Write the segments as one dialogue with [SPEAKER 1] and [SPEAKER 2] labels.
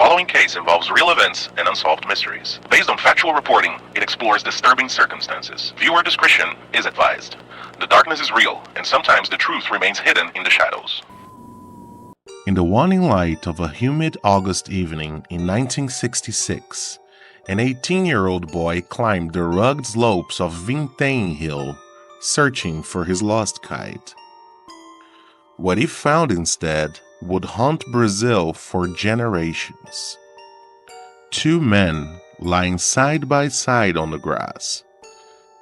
[SPEAKER 1] following case involves real events and unsolved mysteries. Based on factual reporting, it explores disturbing circumstances. Viewer discretion is advised. The darkness is real, and sometimes the truth remains hidden in the shadows.
[SPEAKER 2] In the waning light of a humid August evening in 1966, an 18-year-old boy climbed the rugged slopes of Vintém Hill, searching for his lost kite. What he found instead would haunt Brazil for generations. Two men lying side by side on the grass,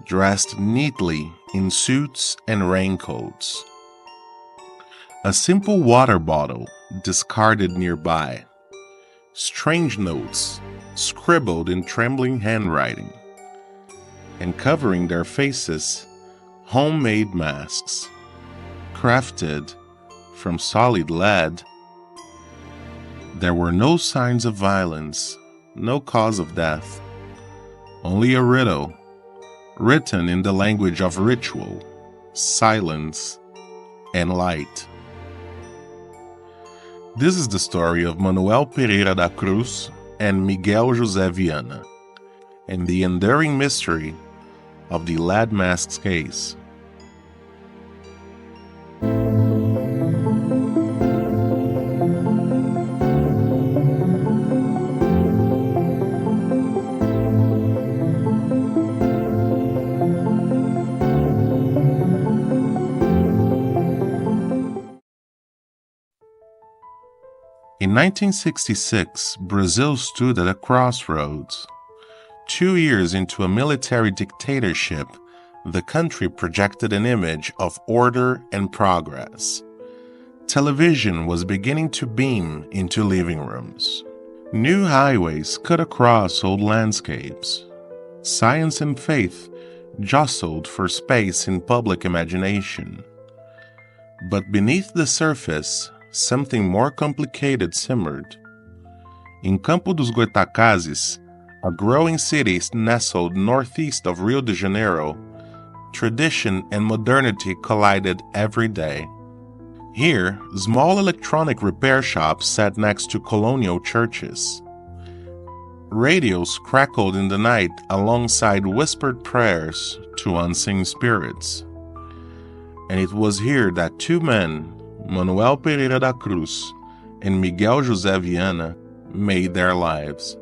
[SPEAKER 2] dressed neatly in suits and raincoats. A simple water bottle discarded nearby. Strange notes scribbled in trembling handwriting. And covering their faces, homemade masks, crafted from solid lead. There were no signs of violence, no cause of death, only a riddle, written in the language of ritual, silence, and light. This is the story of Manoel Pereira da Cruz and Miguel José Viana, and the enduring mystery of the lead masks case. In 1966, Brazil stood at a crossroads. 2 years into a military dictatorship, the country projected an image of order and progress. Television was beginning to beam into living rooms. New highways cut across old landscapes. Science and faith jostled for space in public imagination. But beneath the surface, something more complicated simmered. In Campo dos Goitacazes, a growing city nestled northeast of Rio de Janeiro, tradition and modernity collided every day. Here, small electronic repair shops sat next to colonial churches. Radios crackled in the night alongside whispered prayers to unseen spirits. And it was here that two men, Manoel Pereira da Cruz and Miguel José Viana, made their lives.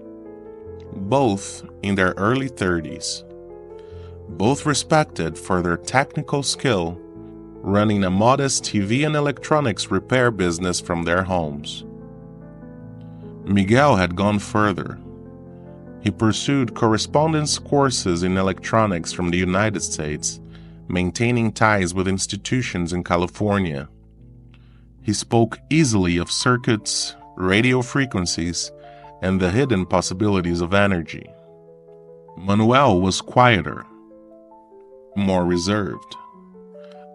[SPEAKER 2] Both in their early 30s. Both respected for their technical skill, running a modest TV and electronics repair business from their homes. Miguel had gone further. He pursued correspondence courses in electronics from the United States, maintaining ties with institutions in California. He spoke easily of circuits, radio frequencies, and the hidden possibilities of energy. Manoel was quieter, more reserved.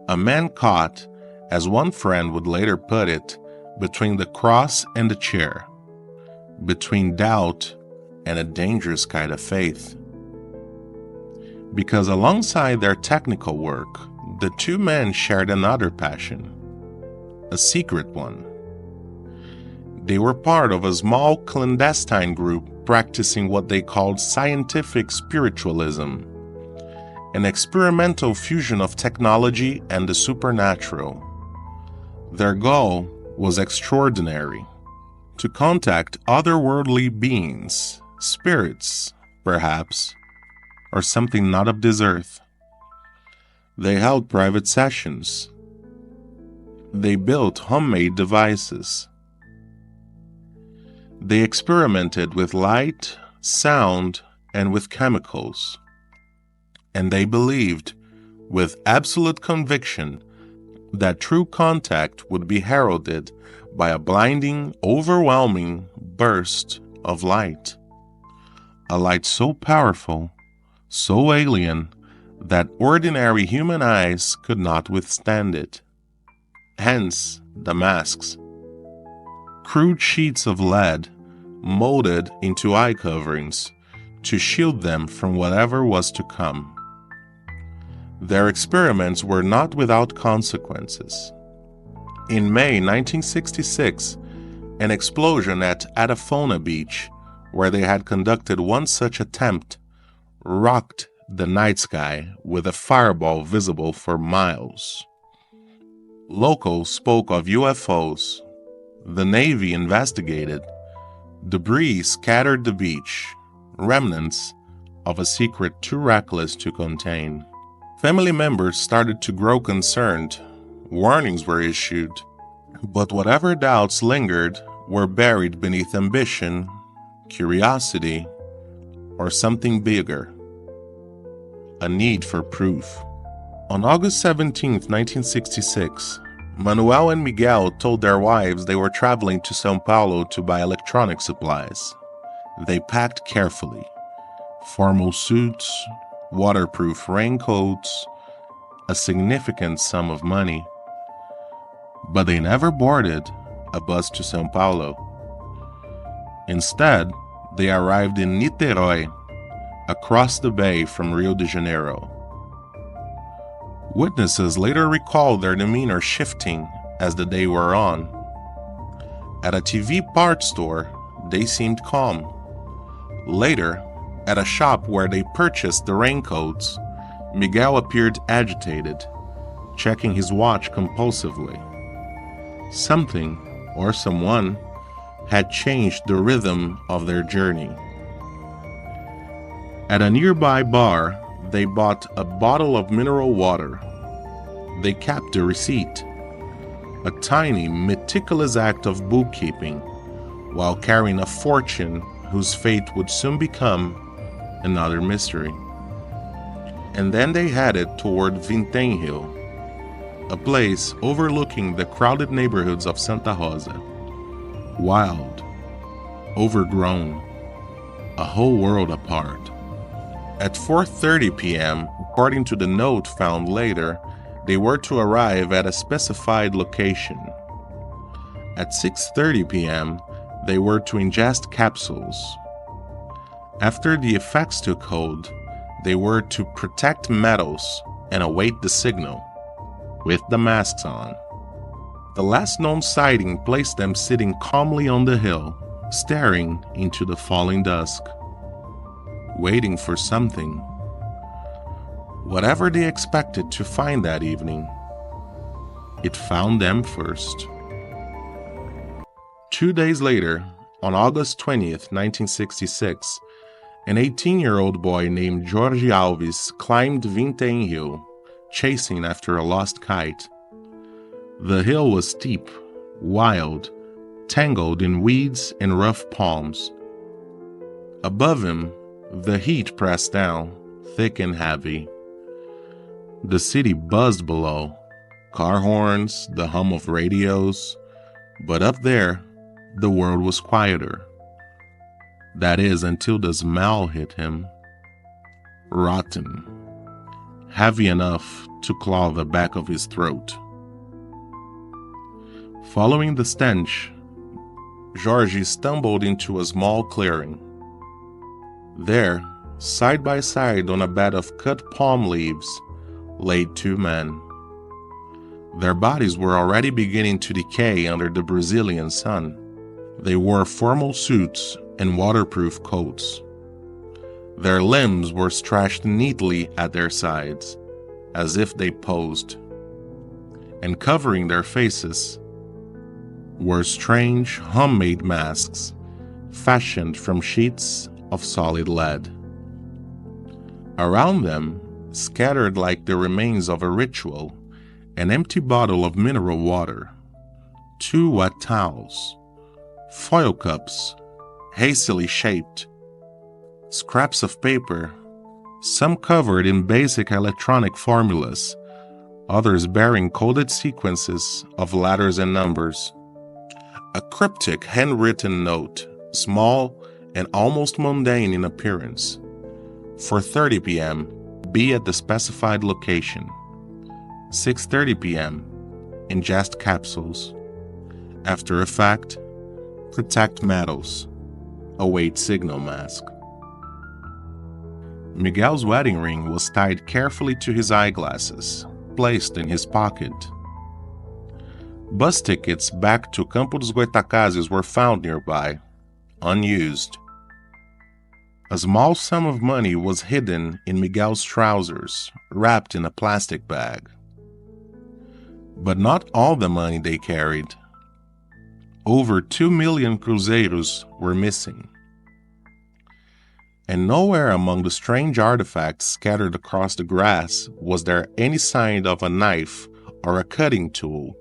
[SPEAKER 2] A man caught, as one friend would later put it, between the cross and the chair, between doubt and a dangerous kind of faith. Because alongside their technical work, the two men shared another passion. A secret one. They were part of a small clandestine group practicing what they called scientific spiritualism, an experimental fusion of technology and the supernatural. Their goal was extraordinary: to contact otherworldly beings, spirits, perhaps, or something not of this earth. They held private sessions. They built homemade devices. They experimented with light, sound, and with chemicals. And they believed, with absolute conviction, that true contact would be heralded by a blinding, overwhelming burst of light. A light so powerful, so alien, that ordinary human eyes could not withstand it. Hence the masks. Crude sheets of lead molded into eye coverings to shield them from whatever was to come. Their experiments were not without consequences. In May 1966, An explosion at Adafona Beach, where they had conducted one such attempt, rocked the night sky with a fireball visible for miles. Locals spoke of UFOs. The Navy investigated. Debris scattered the beach, remnants of a secret too reckless to contain. Family members started to grow concerned. Warnings were issued. But whatever doubts lingered were buried beneath ambition, curiosity, or something bigger. A need for proof. On August 17, 1966, Manoel and Miguel told their wives they were traveling to São Paulo to buy electronic supplies. They packed carefully. Formal suits, waterproof raincoats, a significant sum of money. But they never boarded a bus to São Paulo. Instead, they arrived in Niterói, across the bay from Rio de Janeiro. Witnesses later recalled their demeanor shifting as the day wore on. At a TV parts store, they seemed calm. Later, at a shop where they purchased the raincoats, Miguel appeared agitated, checking his watch compulsively. Something, or someone, had changed the rhythm of their journey. At a nearby bar, they bought a bottle of mineral water. They kept a receipt, a tiny, meticulous act of bookkeeping, while carrying a fortune whose fate would soon become another mystery. And then they headed toward Vintém Hill, a place overlooking the crowded neighborhoods of Santa Rosa. Wild, overgrown, a whole world apart. At 4:30 p.m., according to the note found later, they were to arrive at a specified location. At 6:30 p.m., they were to ingest capsules. After the effects took hold, they were to protect metals and await the signal, with the masks on. The last known sighting placed them sitting calmly on the hill, staring into the falling dusk, waiting for something. Whatever they expected to find that evening, it found them first. 2 days later, on August 20th, 1966, an 18-year-old boy named Jorge Alves climbed Vintém Hill, chasing after a lost kite. The hill was steep, wild, tangled in weeds and rough palms. Above him, the heat pressed down, thick and heavy. The city buzzed below, car horns, the hum of radios, but up there, the world was quieter. That is, until the smell hit him. Rotten, heavy enough to claw the back of his throat. Following the stench, Jorge stumbled into a small clearing. There, side by side on a bed of cut palm leaves, lay 2 men. Their bodies were already beginning to decay under the Brazilian sun. They wore formal suits and waterproof coats. Their limbs were stretched neatly at their sides, as if they posed. And covering their faces were strange homemade masks, fashioned from sheets of solid lead. Around them, scattered like the remains of a ritual, an empty bottle of mineral water, 2 wet towels, foil cups, hastily shaped, scraps of paper, some covered in basic electronic formulas, others bearing coded sequences of letters and numbers. A cryptic handwritten note, small and almost mundane in appearance. 4:30 p.m., be at the specified location. 6:30 p.m., ingest capsules. After effect, protect metals. Await signal mask. Miguel's wedding ring was tied carefully to his eyeglasses, placed in his pocket. Bus tickets back to Campo dos Goitacazes were found nearby, unused. A small sum of money was hidden in Miguel's trousers, wrapped in a plastic bag. But not all the money they carried. Over 2 million cruzeiros were missing. And nowhere among the strange artifacts scattered across the grass was there any sign of a knife or a cutting tool,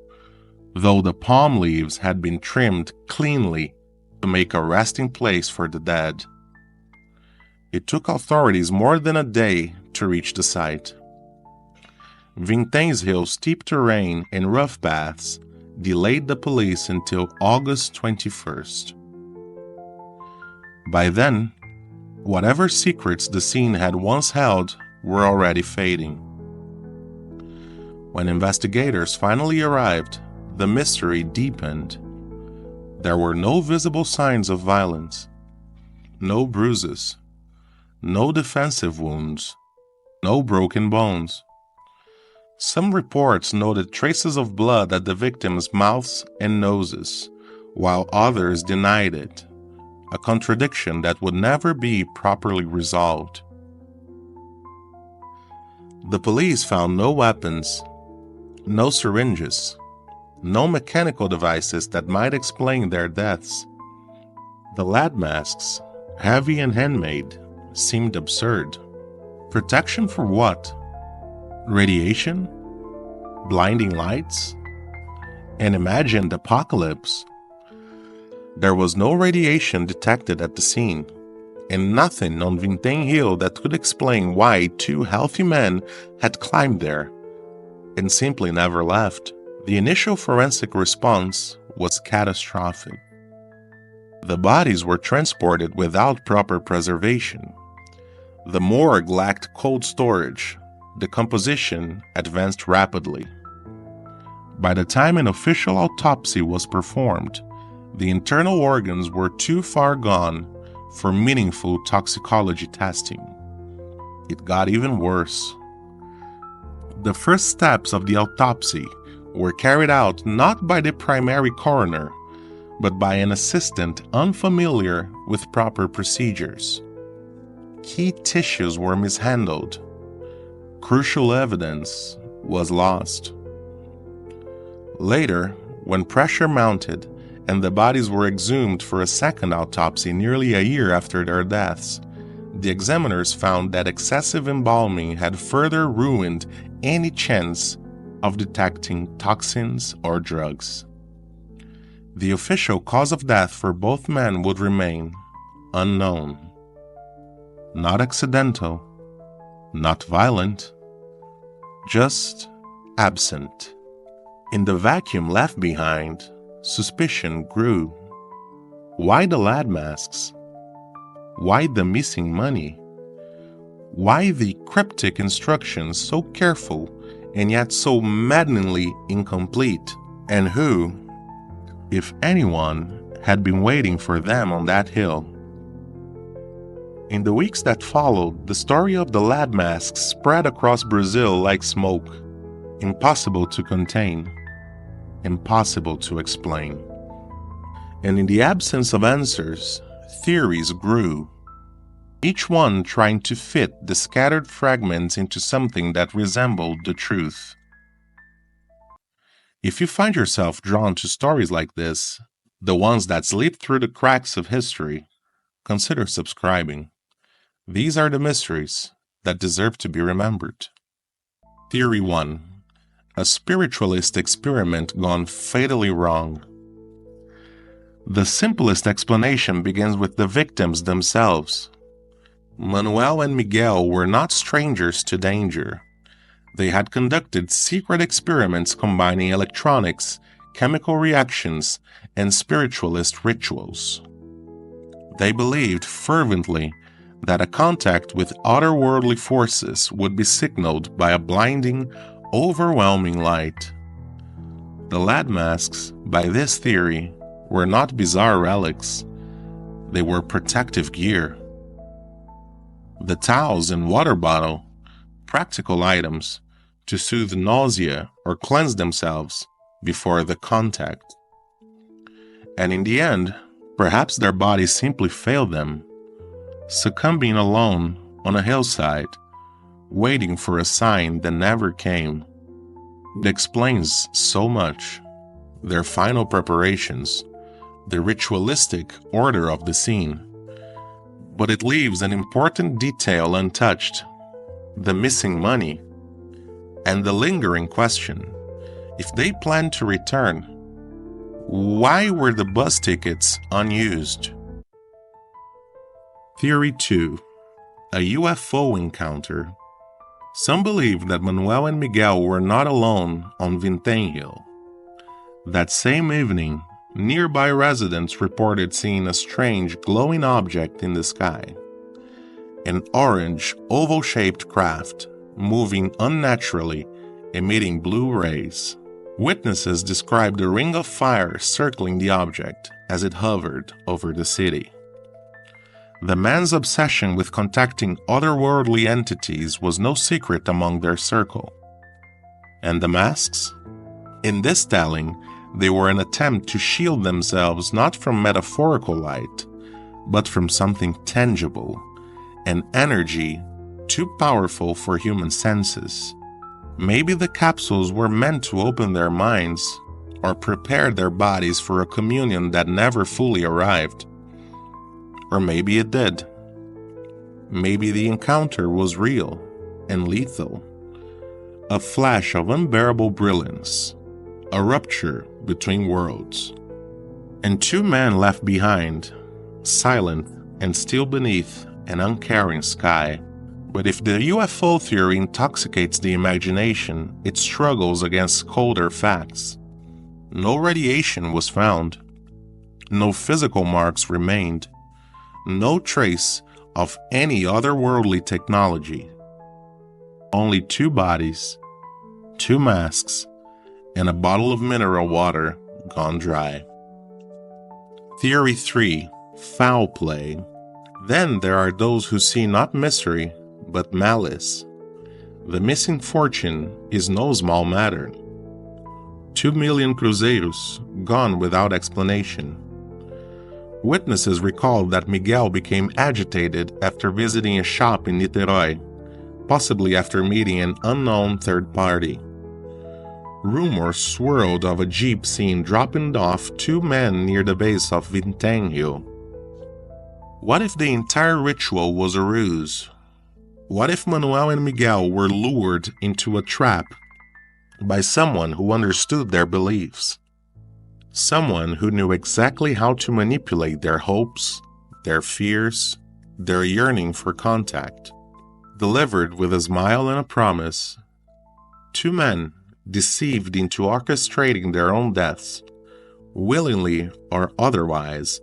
[SPEAKER 2] though the palm leaves had been trimmed cleanly to make a resting place for the dead. It took authorities more than a day to reach the site. Vintém Hill's steep terrain and rough paths delayed the police until August 21st. By then, whatever secrets the scene had once held were already fading. When investigators finally arrived, the mystery deepened. There were no visible signs of violence, no bruises, no defensive wounds, no broken bones. Some reports noted traces of blood at the victims' mouths and noses, while others denied it, a contradiction that would never be properly resolved. The police found no weapons, no syringes, no mechanical devices that might explain their deaths. The lead masks, heavy and handmade, seemed absurd. Protection for what? Radiation? Blinding lights? An imagined apocalypse? There was no radiation detected at the scene, and nothing on Vintém Hill that could explain why two healthy men had climbed there and simply never left. The initial forensic response was catastrophic. The bodies were transported without proper preservation. The morgue lacked cold storage. Decomposition advanced rapidly. By the time an official autopsy was performed, the internal organs were too far gone for meaningful toxicology testing. It got even worse. The first steps of the autopsy were carried out not by the primary coroner, but by an assistant unfamiliar with proper procedures. Key tissues were mishandled. Crucial evidence was lost. Later, when pressure mounted and the bodies were exhumed for a second autopsy nearly a year after their deaths, the examiners found that excessive embalming had further ruined any chance of detecting toxins or drugs. The official cause of death for both men would remain unknown. Not accidental, not violent, just absent. In the vacuum left behind, suspicion grew. Why the lead masks? Why the missing money? Why the cryptic instructions so careful and yet so maddeningly incomplete? And who, if anyone, had been waiting for them on that hill? In the weeks that followed, the story of the lead masks spread across Brazil like smoke, impossible to contain, impossible to explain. And in the absence of answers, theories grew, each one trying to fit the scattered fragments into something that resembled the truth. If you find yourself drawn to stories like this, the ones that slip through the cracks of history, consider subscribing. These are the mysteries that deserve to be remembered. Theory 1. A spiritualist experiment gone fatally wrong. The simplest explanation begins with the victims themselves. Manoel and Miguel were not strangers to danger. They had conducted secret experiments combining electronics, chemical reactions, and spiritualist rituals. They believed fervently that a contact with otherworldly forces would be signaled by a blinding, overwhelming light. The lead masks, by this theory, were not bizarre relics. They were protective gear. The towels and water bottle, practical items to soothe nausea or cleanse themselves, before the contact. And in the end, perhaps their bodies simply failed them, succumbing alone on a hillside, waiting for a sign that never came. It explains so much. Their final preparations, the ritualistic order of the scene. But it leaves an important detail untouched: the missing money, and the lingering question: if they planned to return, why were the bus tickets unused? Theory 2. A UFO encounter. Some believe that Manoel and Miguel were not alone on Vintém Hill. That same evening, nearby residents reported seeing a strange glowing object in the sky. An orange, oval-shaped craft, moving unnaturally, emitting blue rays. Witnesses described a ring of fire circling the object as it hovered over the city. The man's obsession with contacting otherworldly entities was no secret among their circle. And the masks? In this telling, they were an attempt to shield themselves not from metaphorical light, but from something tangible, an energy too powerful for human senses. Maybe the capsules were meant to open their minds or prepare their bodies for a communion that never fully arrived. Or maybe it did. Maybe the encounter was real and lethal. A flash of unbearable brilliance, a rupture between worlds, and two men left behind, silent and still beneath an uncaring sky. But if the UFO theory intoxicates the imagination, it struggles against colder facts. No radiation was found. No physical marks remained. No trace of any otherworldly technology. Only two bodies, two masks, and a bottle of mineral water gone dry. Theory 3. Foul play. Then there are those who see not mystery, but malice. The missing fortune is no small matter. 2 million cruzeiros gone without explanation. Witnesses recalled that Miguel became agitated after visiting a shop in Niterói, possibly after meeting an unknown third party. Rumors swirled of a jeep seen dropping off two men near the base of Vintém Hill. What if the entire ritual was a ruse? What if Manoel and Miguel were lured into a trap by someone who understood their beliefs? Someone who knew exactly how to manipulate their hopes, their fears, their yearning for contact. Delivered with a smile and a promise. Two men deceived into orchestrating their own deaths, willingly or otherwise,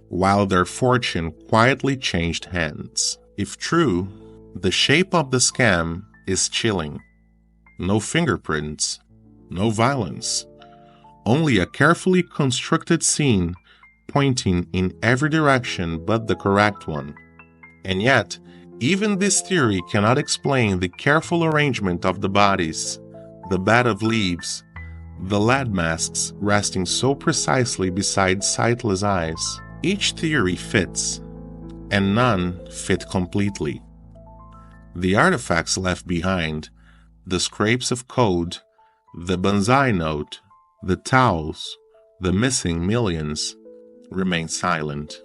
[SPEAKER 2] while their fortune quietly changed hands. If true, the shape of the scam is chilling. No fingerprints, no violence, only a carefully constructed scene pointing in every direction but the correct one. And yet, even this theory cannot explain the careful arrangement of the bodies, the bed of leaves, the lead masks resting so precisely beside sightless eyes. Each theory fits, and none fit completely. The artifacts left behind, the scrapes of code, the banzai note, the towels, the missing millions, remain silent.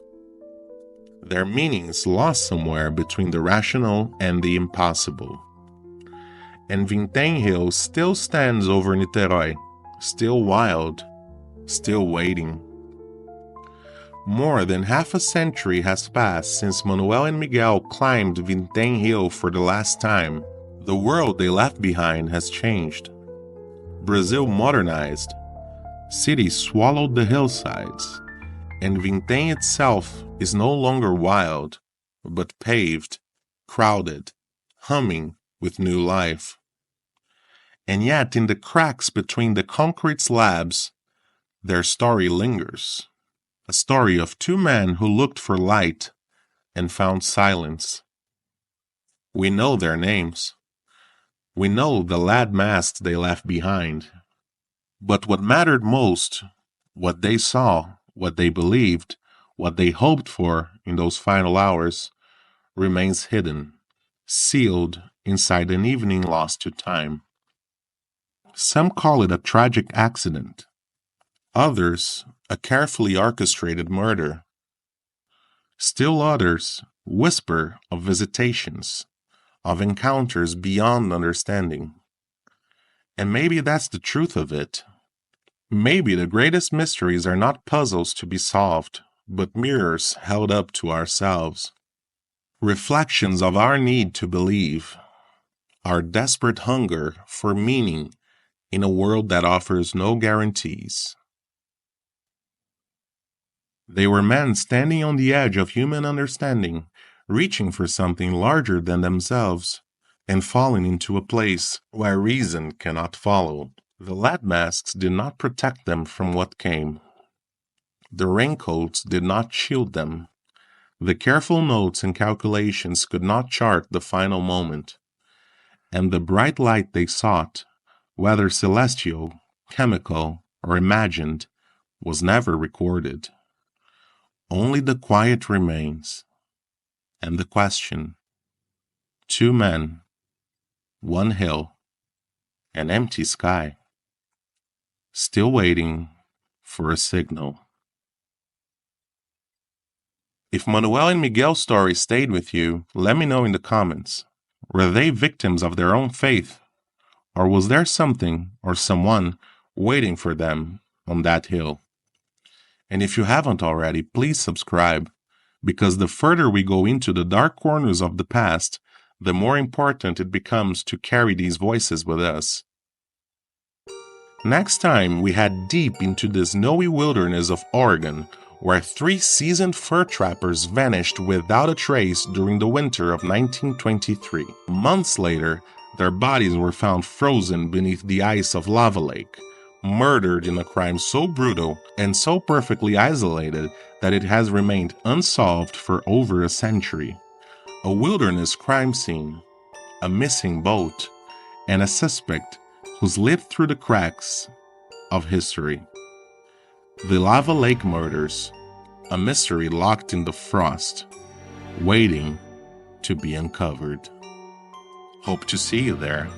[SPEAKER 2] Their meanings lost somewhere between the rational and the impossible. And Vintém Hill still stands over Niterói, still wild, still waiting. More than half a century has passed since Manoel and Miguel climbed Vintém Hill for the last time. The world they left behind has changed. Brazil modernized. Cities swallowed the hillsides, and Vintém itself is no longer wild, but paved, crowded, humming with new life. And yet, in the cracks between the concrete slabs, their story lingers. A story of two men who looked for light and found silence. We know their names. We know the lead masks they left behind. But what mattered most, what they saw, what they believed, what they hoped for in those final hours, remains hidden, sealed inside an evening lost to time. Some call it a tragic accident. Others, a carefully orchestrated murder. Still others whisper of visitations, of encounters beyond understanding. And maybe that's the truth of it. Maybe the greatest mysteries are not puzzles to be solved, but mirrors held up to ourselves. Reflections of our need to believe, our desperate hunger for meaning in a world that offers no guarantees. They were men standing on the edge of human understanding, reaching for something larger than themselves, and falling into a place where reason cannot follow. The lead masks did not protect them from what came. The raincoats did not shield them. The careful notes and calculations could not chart the final moment. And the bright light they sought, whether celestial, chemical, or imagined, was never recorded. Only the quiet remains, and the question. 2 men, 1 hill, an empty sky, still waiting for a signal. If Manoel and Miguel's story stayed with you, let me know in the comments. Were they victims of their own faith? Or was there something or someone waiting for them on that hill? And if you haven't already, please subscribe, because the further we go into the dark corners of the past, the more important it becomes to carry these voices with us. Next time, we head deep into the snowy wilderness of Oregon, where 3 seasoned fur trappers vanished without a trace during the winter of 1923. Months later, their bodies were found frozen beneath the ice of Lava Lake, murdered in a crime so brutal and so perfectly isolated that it has remained unsolved for over a century. A wilderness crime scene, a missing boat, and a suspect who slipped through the cracks of history. The Lava Lake murders, a mystery locked in the frost, waiting to be uncovered. Hope to see you there.